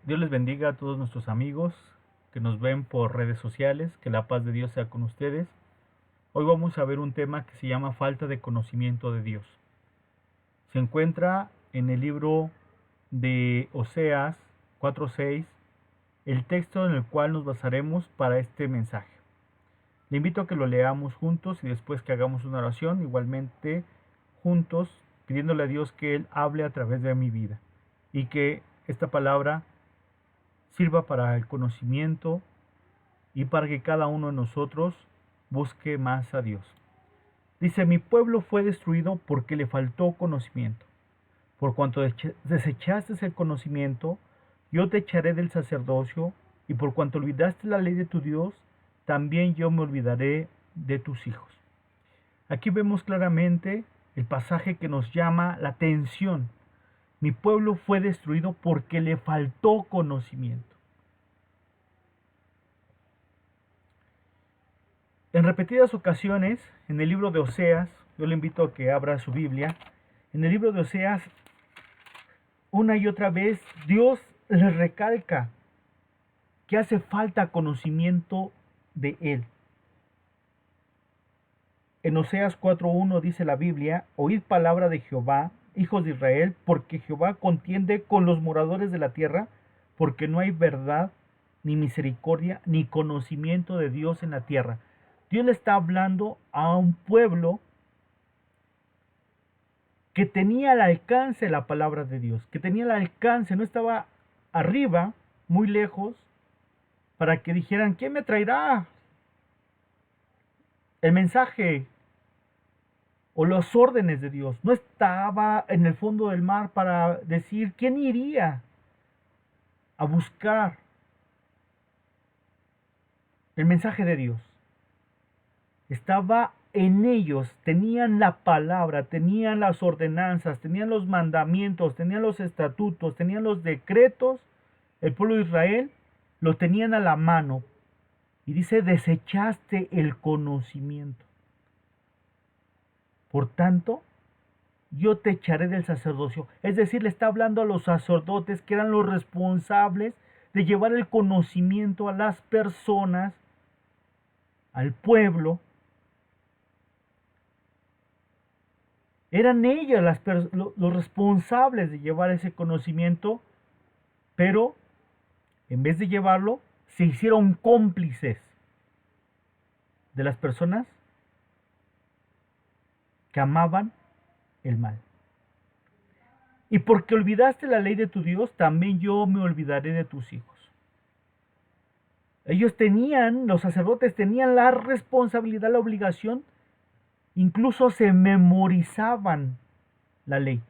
Dios les bendiga a todos nuestros amigos que nos ven por redes sociales, que la paz de Dios sea con ustedes. Hoy vamos a ver un tema que se llama falta de conocimiento de Dios. Se encuentra en el libro de Oseas 4:6, el texto en el cual nos basaremos para este mensaje. Le invito a que lo leamos juntos y después que hagamos una oración, igualmente juntos, pidiéndole a Dios que Él hable a través de mi vida y que esta palabra sirva para el conocimiento y para que cada uno de nosotros busque más a Dios. Dice, mi pueblo fue destruido porque le faltó conocimiento. Por cuanto desechaste el conocimiento, yo te echaré del sacerdocio, y por cuanto olvidaste la ley de tu Dios, también yo me olvidaré de tus hijos. Aquí vemos claramente el pasaje que nos llama la atención. Mi pueblo fue destruido porque le faltó conocimiento. En repetidas ocasiones, en el libro de Oseas, yo le invito a que abra su Biblia, en el libro de Oseas, una y otra vez, Dios les recalca que hace falta conocimiento de Él. En Oseas 4:1 dice la Biblia, oíd palabra de Jehová, hijos de Israel, porque Jehová contiende con los moradores de la tierra, porque no hay verdad, ni misericordia, ni conocimiento de Dios en la tierra. Dios le está hablando a un pueblo que tenía al alcance la palabra de Dios, que tenía al alcance, no estaba arriba, muy lejos, para que dijeran, ¿quién me traerá el mensaje o las órdenes de Dios? No estaba en el fondo del mar para decir, ¿quién iría a buscar el mensaje de Dios? Estaba en ellos, tenían la palabra, tenían las ordenanzas, tenían los mandamientos, tenían los estatutos, tenían los decretos. El pueblo de Israel lo tenían a la mano. Y dice, desechaste el conocimiento. Por tanto, yo te echaré del sacerdocio. Es decir, le está hablando a los sacerdotes que eran los responsables de llevar el conocimiento a las personas, al pueblo. Eran ellos los responsables de llevar ese conocimiento, pero en vez de llevarlo, se hicieron cómplices de las personas que amaban el mal. Y porque olvidaste la ley de tu Dios, también yo me olvidaré de tus hijos. Ellos tenían, los sacerdotes tenían la responsabilidad, la obligación, incluso se memorizaban la ley.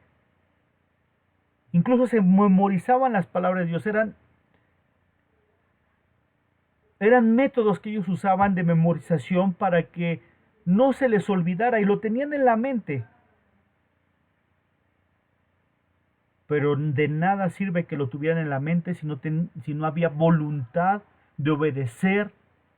Incluso se memorizaban las palabras de Dios. Eran métodos que ellos usaban de memorización para que no se les olvidara y lo tenían en la mente. Pero de nada sirve que lo tuvieran en la mente si no había voluntad de obedecer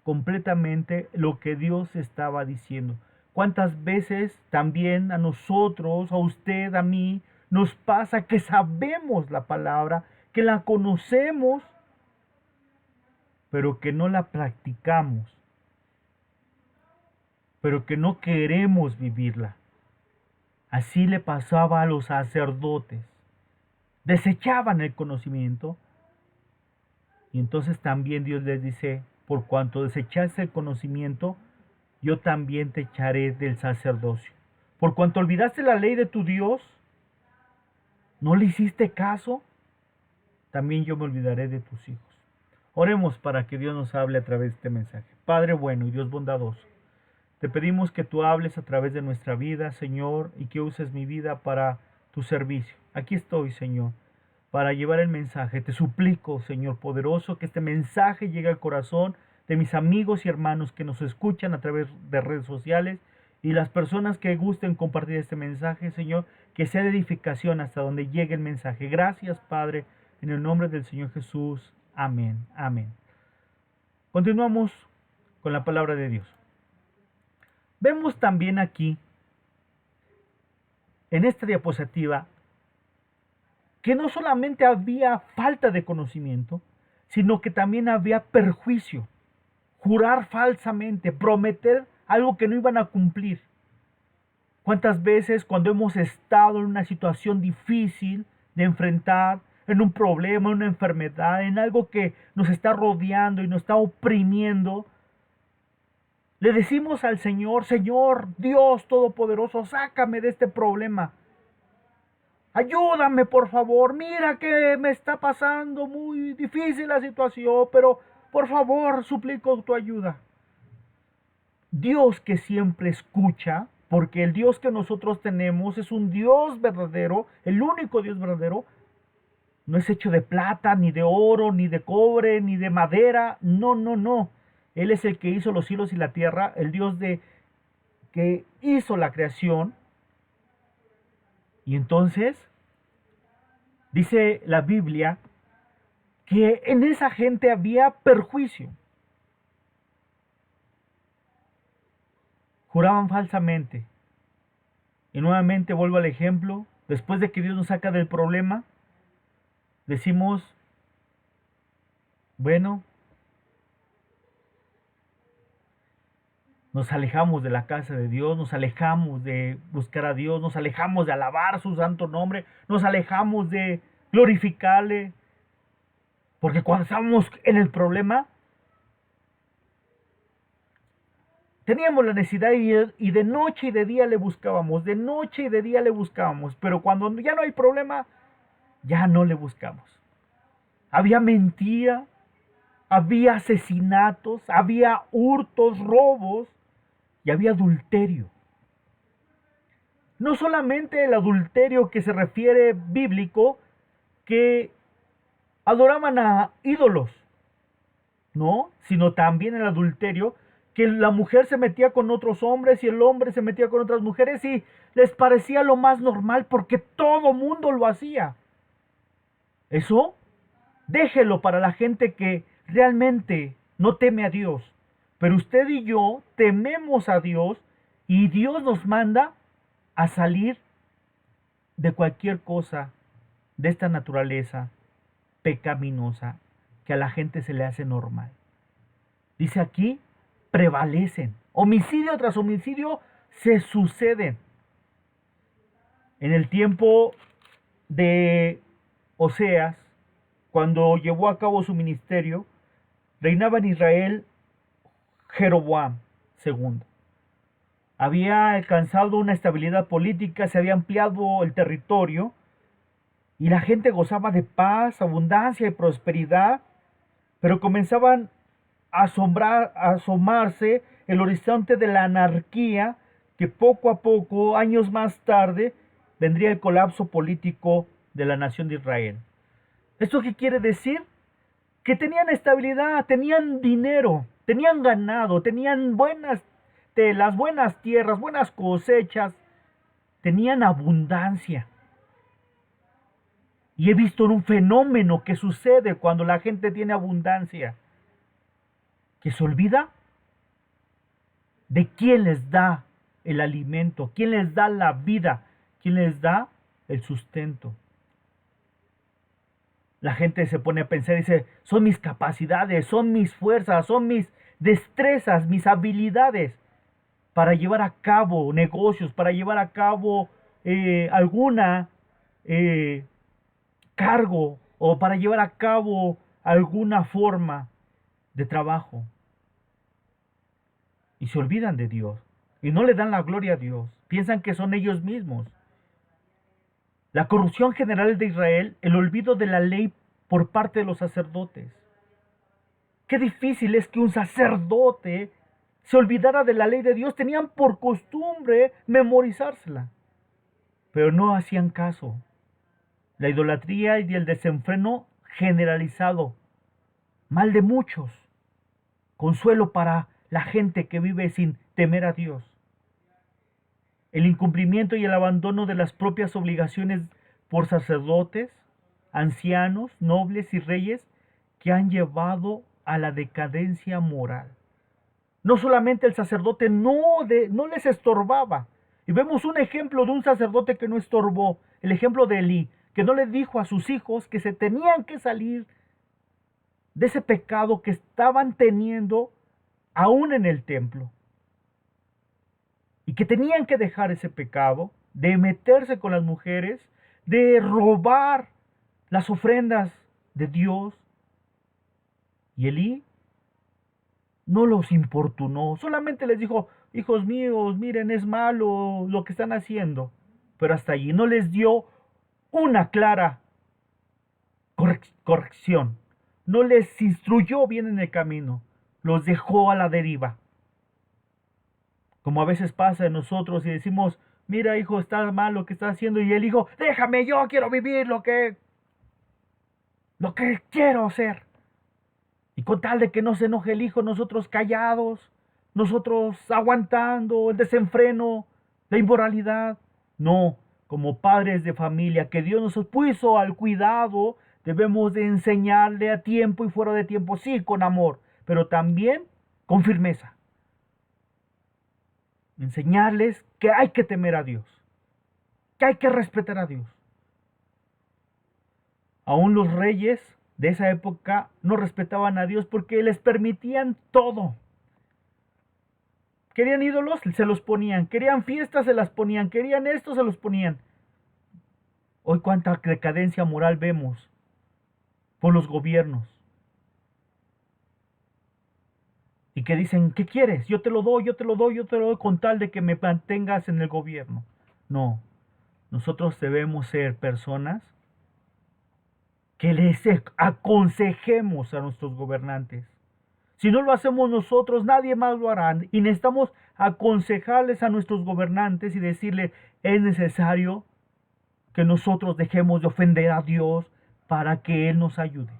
completamente lo que Dios estaba diciendo. ¿Cuántas veces también a nosotros, a usted, a mí, nos pasa que sabemos la palabra, que la conocemos, pero que no la practicamos, pero que no queremos vivirla? Así le pasaba a los sacerdotes. Desechaban el conocimiento. Y entonces también Dios les dice, por cuanto desechaste el conocimiento, yo también te echaré del sacerdocio. Por cuanto olvidaste la ley de tu Dios, no le hiciste caso, también yo me olvidaré de tus hijos. Oremos para que Dios nos hable a través de este mensaje. Padre bueno y Dios bondadoso, te pedimos que tú hables a través de nuestra vida, Señor, y que uses mi vida para tu servicio. Aquí estoy, Señor, para llevar el mensaje. Te suplico, Señor poderoso, que este mensaje llegue al corazón de mis amigos y hermanos que nos escuchan a través de redes sociales y las personas que gusten compartir este mensaje, Señor, que sea de edificación hasta donde llegue el mensaje. Gracias, Padre, en el nombre del Señor Jesús. Amén. Amén. Continuamos con la palabra de Dios. Vemos también aquí, en esta diapositiva, que no solamente había falta de conocimiento, sino que también había perjuicio, jurar falsamente, prometer algo que no iban a cumplir. ¿Cuántas veces cuando hemos estado en una situación difícil de enfrentar, en un problema, en una enfermedad, en algo que nos está rodeando y nos está oprimiendo, le decimos al Señor, Señor, Dios Todopoderoso, sácame de este problema? Ayúdame, por favor, mira que me está pasando muy difícil la situación, pero por favor, suplico tu ayuda. Dios que siempre escucha, porque el Dios que nosotros tenemos es un Dios verdadero, el único Dios verdadero, no es hecho de plata, ni de oro, ni de cobre, ni de madera, no, no, no. Él es el que hizo los cielos y la tierra, el Dios que hizo la creación. Y entonces, dice la Biblia, que en esa gente había perjuicio. Juraban falsamente. Y nuevamente vuelvo al ejemplo, después de que Dios nos saca del problema, decimos, bueno, nos alejamos de la casa de Dios, nos alejamos de buscar a Dios, nos alejamos de alabar su santo nombre, nos alejamos de glorificarle, porque cuando estábamos en el problema, teníamos la necesidad y de noche y de día le buscábamos, de noche y de día le buscábamos, pero cuando ya no hay problema, ya no le buscamos. Había mentira, había asesinatos, había hurtos, robos y había adulterio. No solamente el adulterio que se refiere bíblico, que adoraban a ídolos, no, sino también el adulterio, que la mujer se metía con otros hombres y el hombre se metía con otras mujeres y les parecía lo más normal porque todo mundo lo hacía. Eso déjelo para la gente que realmente no teme a Dios. Pero usted y yo tememos a Dios y Dios nos manda a salir de cualquier cosa de esta naturaleza pecaminosa que a la gente se le hace normal. Dice aquí, prevalecen. Homicidio tras homicidio se suceden. En el tiempo de Oseas, cuando llevó a cabo su ministerio, reinaba en Israel Jeroboam II. Había alcanzado una estabilidad política, se había ampliado el territorio y la gente gozaba de paz, abundancia y prosperidad, pero comenzaban a asomarse el horizonte de la anarquía que poco a poco, años más tarde, vendría el colapso político de la nación de Israel. ¿Esto qué quiere decir? Que tenían estabilidad, tenían dinero, tenían ganado, tenían buenas telas, buenas tierras, buenas cosechas, tenían abundancia. Y he visto un fenómeno que sucede cuando la gente tiene abundancia, que se olvida de quién les da el alimento, quién les da la vida, quién les da el sustento. La gente se pone a pensar y dice, son mis capacidades, son mis fuerzas, son mis destrezas, mis habilidades para llevar a cabo negocios, para llevar a cabo alguna cargo o para llevar a cabo alguna forma de trabajo. Y se olvidan de Dios y no le dan la gloria a Dios. Piensan que son ellos mismos. La corrupción general de Israel, el olvido de la ley por parte de los sacerdotes. Qué difícil es que un sacerdote se olvidara de la ley de Dios. Tenían por costumbre memorizársela, pero no hacían caso. La idolatría y el desenfreno generalizado, mal de muchos, consuelo para la gente que vive sin temer a Dios. El incumplimiento y el abandono de las propias obligaciones por sacerdotes, ancianos, nobles y reyes que han llevado a la decadencia moral. No solamente el sacerdote no les estorbaba. Y vemos un ejemplo de un sacerdote que no estorbó, el ejemplo de Elí. que no le dijo a sus hijos que se tenían que salir de ese pecado que estaban teniendo aún en el templo. Y que tenían que dejar ese pecado de meterse con las mujeres, de robar las ofrendas de Dios. Y Elí no los importunó, solamente les dijo: hijos míos, miren, es malo lo que están haciendo. Pero hasta allí no les dio una clara corrección. No les instruyó bien en el camino, los dejó a la deriva. Como a veces pasa en nosotros y decimos: mira, hijo, está mal lo que estás haciendo. Y el hijo: déjame, yo quiero vivir lo que quiero hacer. Y con tal de que no se enoje el hijo, nosotros callados, nosotros aguantando el desenfreno, la inmoralidad. No, como padres de familia que Dios nos puso al cuidado, debemos de enseñarle a tiempo y fuera de tiempo, sí, con amor, pero también con firmeza. Enseñarles que hay que temer a Dios, que hay que respetar a Dios. Aún los reyes de esa época no respetaban a Dios porque les permitían todo. Querían ídolos, se los ponían. Querían fiestas, se las ponían. Querían esto, se los ponían. Hoy cuánta decadencia moral vemos por los gobiernos. Y que dicen: ¿qué quieres? Yo te lo doy, yo te lo doy, yo te lo doy con tal de que me mantengas en el gobierno. No, nosotros debemos ser personas que les aconsejemos a nuestros gobernantes. Si no lo hacemos nosotros, nadie más lo hará. Y necesitamos aconsejarles a nuestros gobernantes y decirles: es necesario que nosotros dejemos de ofender a Dios para que Él nos ayude.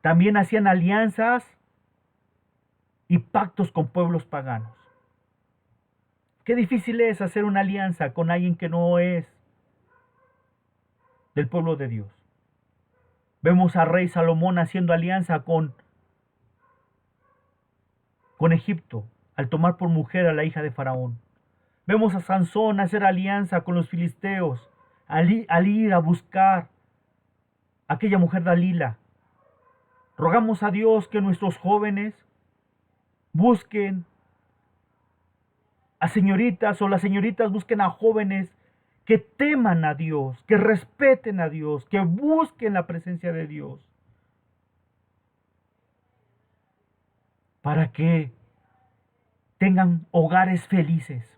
También hacían alianzas y pactos con pueblos paganos. Qué difícil es hacer una alianza con alguien que no es del pueblo de Dios. Vemos al rey Salomón haciendo alianza con Egipto, al tomar por mujer a la hija de Faraón. Vemos a Sansón hacer alianza con los filisteos, al ir a buscar a aquella mujer Dalila. Rogamos a Dios que nuestros jóvenes busquen a señoritas, o las señoritas busquen a jóvenes que teman a Dios, que respeten a Dios, que busquen la presencia de Dios, para que tengan hogares felices.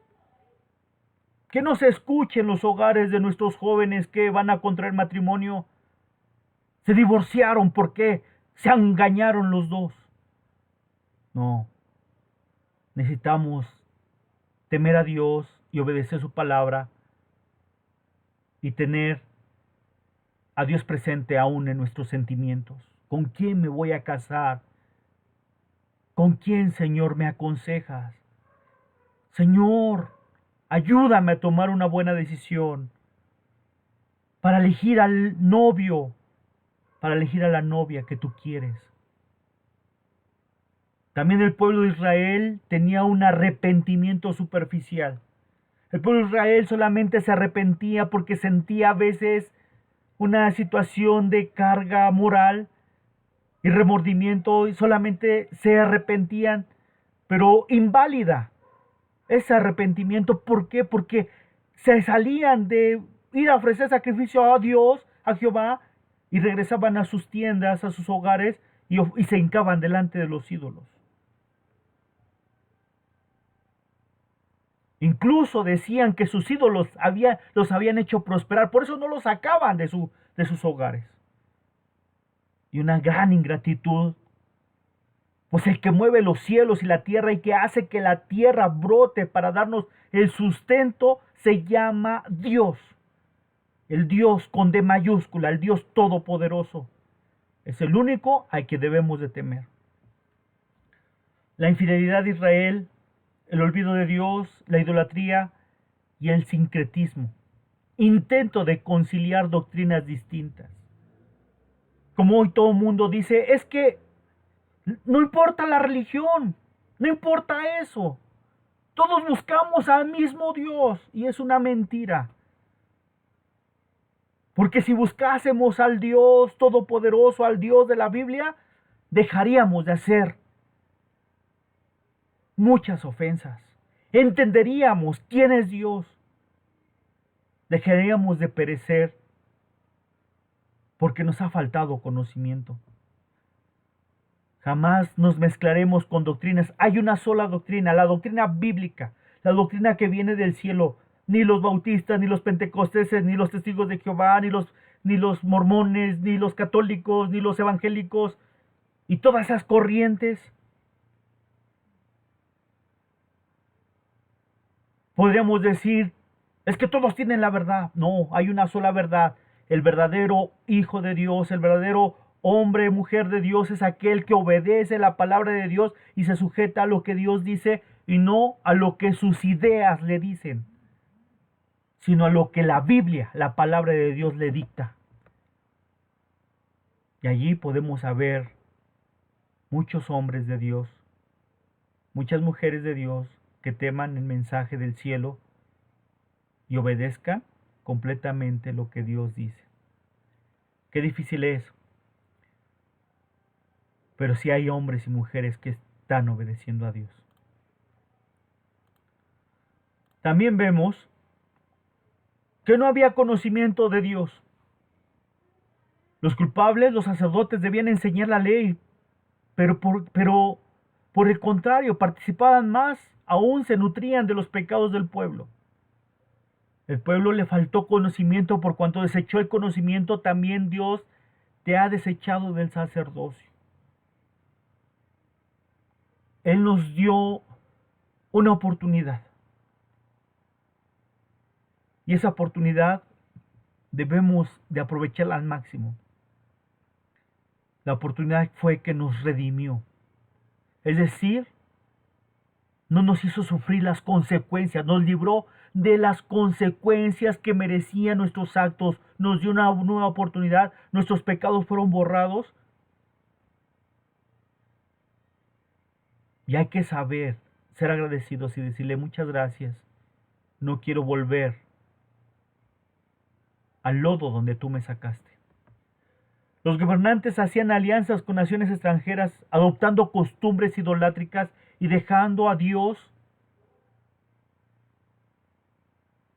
Que no se escuchen los hogares de nuestros jóvenes que van a contraer matrimonio. Se divorciaron porque se engañaron los dos. No, necesitamos temer a Dios y obedecer su palabra y tener a Dios presente aún en nuestros sentimientos. ¿Con quién me voy a casar? ¿Con quién, Señor, me aconsejas? Señor, ayúdame a tomar una buena decisión para elegir al novio, para elegir a la novia que tú quieres. También el pueblo de Israel tenía un arrepentimiento superficial. El pueblo de Israel solamente se arrepentía porque sentía a veces una situación de carga moral y remordimiento, y solamente se arrepentían, pero inválida. Ese arrepentimiento, ¿por qué? Porque se salían de ir a ofrecer sacrificio a Dios, a Jehová, y regresaban a sus tiendas, a sus hogares, y se hincaban delante de los ídolos. Incluso decían que sus ídolos los habían hecho prosperar, por eso no los sacaban de sus hogares. Y una gran ingratitud, pues el que mueve los cielos y la tierra y que hace que la tierra brote para darnos el sustento, se llama Dios. El Dios con D mayúscula, el Dios todopoderoso. Es el único al que debemos de temer. La infidelidad de Israel, el olvido de Dios, la idolatría y el sincretismo. Intento de conciliar doctrinas distintas. Como hoy todo el mundo dice: es que no importa la religión, no importa eso. Todos buscamos al mismo Dios, y es una mentira. Porque si buscásemos al Dios Todopoderoso, al Dios de la Biblia, dejaríamos de hacer muchas ofensas. Entenderíamos quién es Dios. Dejaríamos de perecer porque nos ha faltado conocimiento. Jamás nos mezclaremos con doctrinas. Hay una sola doctrina, la doctrina bíblica, la doctrina que viene del cielo. Ni los bautistas, ni los pentecosteses, ni los testigos de Jehová, ni los mormones, ni los católicos, ni los evangélicos, y todas esas corrientes. Podríamos decir, es que todos tienen la verdad. No, hay una sola verdad. El verdadero Hijo de Dios, el verdadero hombre, mujer de Dios es aquel que obedece la palabra de Dios y se sujeta a lo que Dios dice y no a lo que sus ideas le dicen, sino a lo que la Biblia, la palabra de Dios le dicta. Y allí podemos saber muchos hombres de Dios, muchas mujeres de Dios que teman el mensaje del cielo y obedezcan completamente lo que Dios dice. Qué difícil es, pero sí hay hombres y mujeres que están obedeciendo a Dios. También vemos que no había conocimiento de Dios. Los culpables, los sacerdotes, debían enseñar la ley, pero por el contrario, participaban más, aún se nutrían de los pecados del pueblo. El pueblo le faltó conocimiento, por cuanto desechó el conocimiento, también Dios te ha desechado del sacerdocio. Él nos dio una oportunidad. Y esa oportunidad debemos de aprovecharla al máximo. La oportunidad fue que nos redimió. Es decir, no nos hizo sufrir las consecuencias, nos libró de las consecuencias que merecían nuestros actos, nos dio una nueva oportunidad, nuestros pecados fueron borrados. Y hay que saber ser agradecidos y decirle muchas gracias. No quiero volver al lodo donde tú me sacaste. Los gobernantes hacían alianzas con naciones extranjeras, adoptando costumbres idolátricas y dejando a Dios.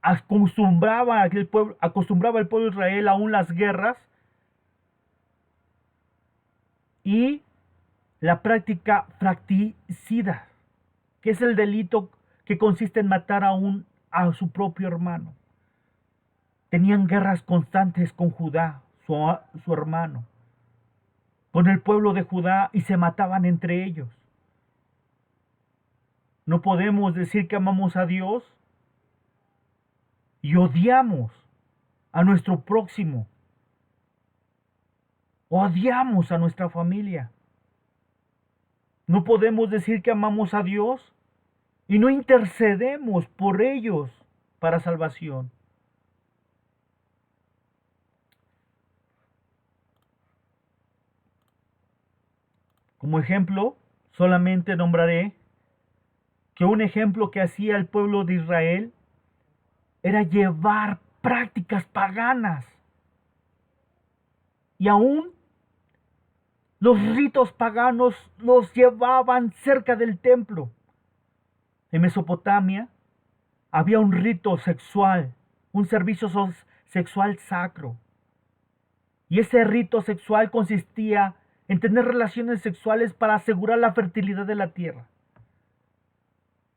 Acostumbraba el pueblo de Israel aún las guerras y la práctica fratricida, que es el delito que consiste en matar a su propio hermano. Tenían guerras constantes con Judá, su hermano, con el pueblo de Judá, y se mataban entre ellos. No podemos decir que amamos a Dios y odiamos a nuestro próximo. Odiamos a nuestra familia. No podemos decir que amamos a Dios y no intercedemos por ellos para salvación. Como ejemplo, solamente nombraré que un ejemplo que hacía el pueblo de Israel era llevar prácticas paganas. Y aún los ritos paganos los llevaban cerca del templo. En Mesopotamia había un rito sexual, un servicio sexual sacro. Y ese rito sexual consistía en tener relaciones sexuales para asegurar la fertilidad de la tierra.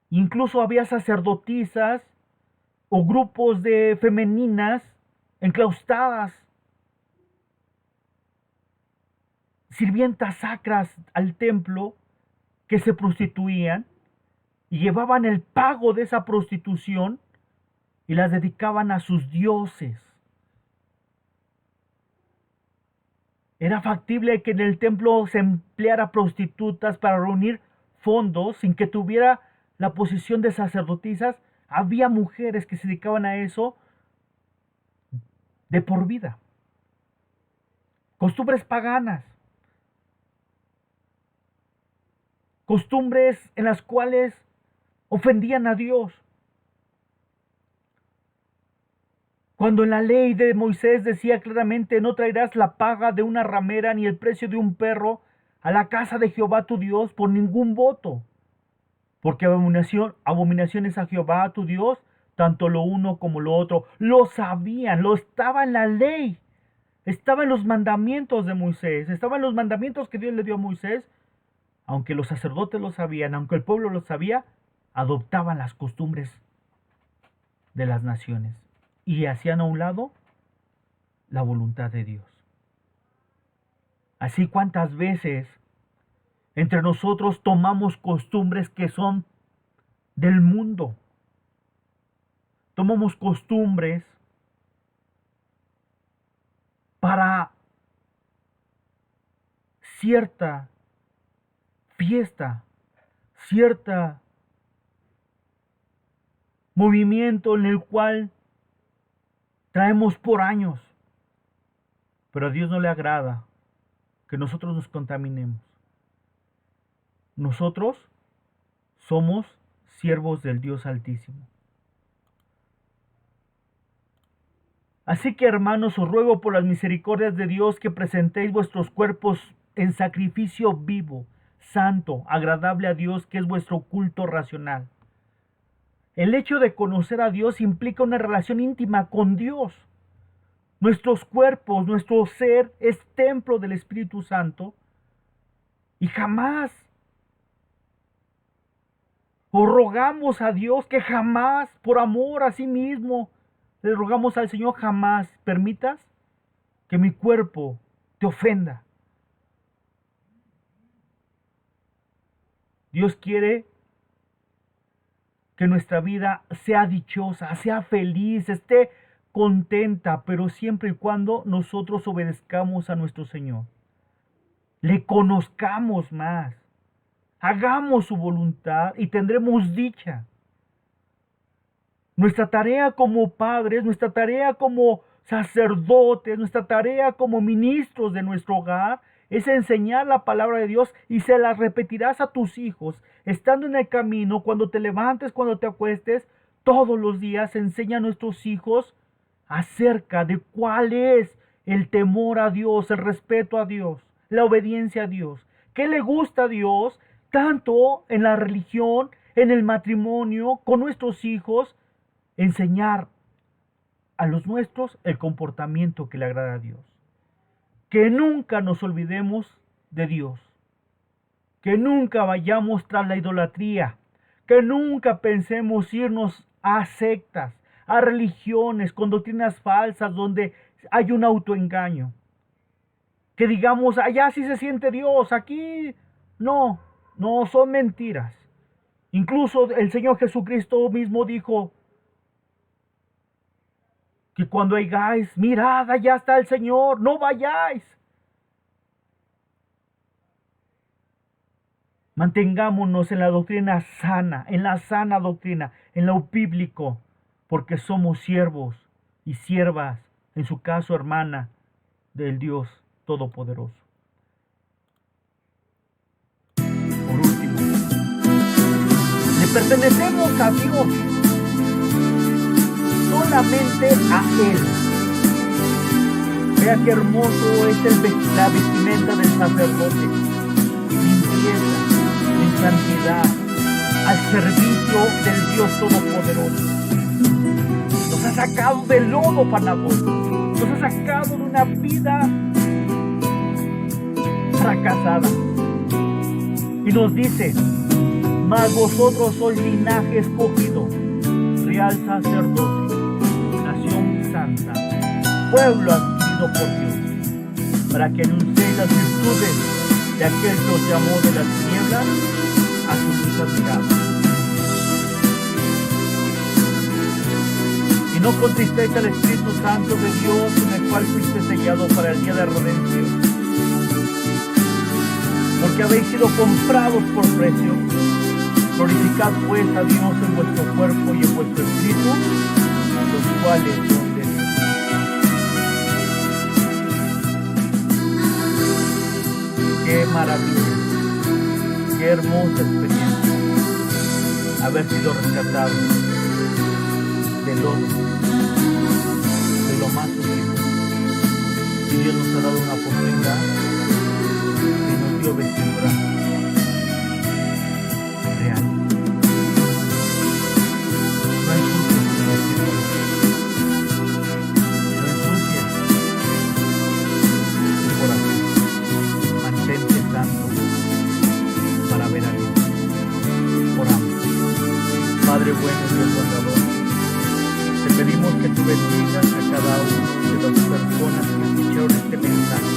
Incluso había sacerdotisas o grupos de femeninas enclaustradas, sirvientas sacras al templo, que se prostituían y llevaban el pago de esa prostitución y las dedicaban a sus dioses. Era factible que en el templo se empleara prostitutas para reunir fondos sin que tuviera la posición de sacerdotisas. Había mujeres que se dedicaban a eso de por vida. Costumbres paganas. Costumbres en las cuales ofendían a Dios. Cuando en la ley de Moisés decía claramente: no traerás la paga de una ramera ni el precio de un perro a la casa de Jehová tu Dios por ningún voto, porque abominación es a Jehová tu Dios, tanto lo uno como lo otro. Lo sabían, lo estaba en la ley, estaba en los mandamientos de Moisés, estaba en los mandamientos que Dios le dio a Moisés. Aunque los sacerdotes lo sabían, aunque el pueblo lo sabía, adoptaban las costumbres de las naciones y hacían a un lado la voluntad de Dios. Así, cuántas veces entre nosotros tomamos costumbres que son del mundo. Tomamos costumbres para cierta fiesta, cierta movimiento en el cual traemos por años. Pero a Dios no le agrada que nosotros nos contaminemos. Nosotros somos siervos del Dios Altísimo. Así que, hermanos, os ruego por las misericordias de Dios que presentéis vuestros cuerpos en sacrificio vivo, santo, agradable a Dios, que es vuestro culto racional. El hecho de conocer a Dios implica una relación íntima con Dios. Nuestros cuerpos, nuestro ser es templo del Espíritu Santo y jamás o rogamos a Dios que jamás, por amor a sí mismo, le rogamos al Señor: jamás permitas que mi cuerpo te ofenda. Dios quiere que nuestra vida sea dichosa, sea feliz, esté contenta, pero siempre y cuando nosotros obedezcamos a nuestro Señor, le conozcamos más, hagamos su voluntad y tendremos dicha. Nuestra tarea como padres, nuestra tarea como sacerdotes, nuestra tarea como ministros de nuestro hogar es enseñar la palabra de Dios, y se la repetirás a tus hijos, estando en el camino, cuando te levantes, cuando te acuestes, todos los días. Enseña a nuestros hijos acerca de cuál es el temor a Dios, el respeto a Dios, la obediencia a Dios. ¿Qué le gusta a Dios? Tanto en la religión, en el matrimonio, con nuestros hijos, enseñar a los nuestros el comportamiento que le agrada a Dios. Que nunca nos olvidemos de Dios, que nunca vayamos tras la idolatría, que nunca pensemos irnos a sectas, a religiones con doctrinas falsas donde hay un autoengaño. Que digamos: allá sí se siente Dios, aquí no, son mentiras. Incluso el Señor Jesucristo mismo dijo que cuando oigáis: mirad, allá está el Señor, no vayáis. Mantengámonos en la doctrina sana, en la sana doctrina, en lo bíblico, porque somos siervos y siervas, en su caso hermana, del Dios Todopoderoso. Por último, le pertenecemos a Dios, solamente a Él. Vea qué hermoso es la vestimenta del sacerdote: limpieza, en santidad, al servicio del Dios Todopoderoso. Nos ha sacado del lodo panagoso, nos ha sacado de una vida fracasada, y nos dice: mas vosotros sois linaje escogido, real sacerdocio, nación santa, pueblo adquirido por Dios, para que anunciéis las virtudes de aquel que os llamó de las tinieblas a su luz admirable. Y no contristéis al Espíritu Santo de Dios, en el cual fuiste sellado para el día de redención. Porque habéis sido comprados por precio. Glorificad pues a Dios en vuestro cuerpo y en vuestro espíritu, los cuales son de Dios. Qué maravilla, qué hermosa experiencia haber sido rescatados del lodo, Dios nos ha dado una oportunidad y nos dio vestidura real. No ensucies tu vestidura. No ensucies tu corazón. Mantente santo para ver a Dios. Oramos. Padre bueno y Dios bondador, te pedimos que tú bendigas a cada una de las personas que escucharon este mensaje,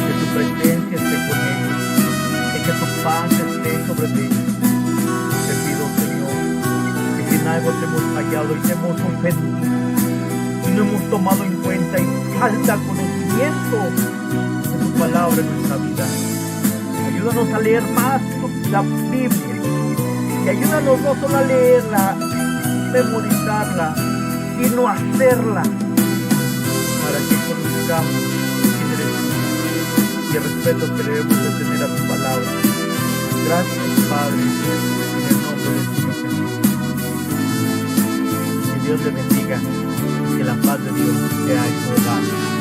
que tu presencia esté con ellos, y que tu paz esté sobre ellos. Te pido, Señor, que si en algo te hemos fallado y te hemos ofendido y no hemos tomado en cuenta y falta conocimiento de tu palabra en nuestra vida, ayúdanos a leer más la Biblia y ayúdanos no solo a leerla, memorizarla, sino hacerla, para que conozcamos quién eres tú y el respeto que debemos de tener a tu palabra. Gracias, Padre, en el nombre del Señor Jesús. Que Dios le bendiga y que la paz de Dios sea en su hogar.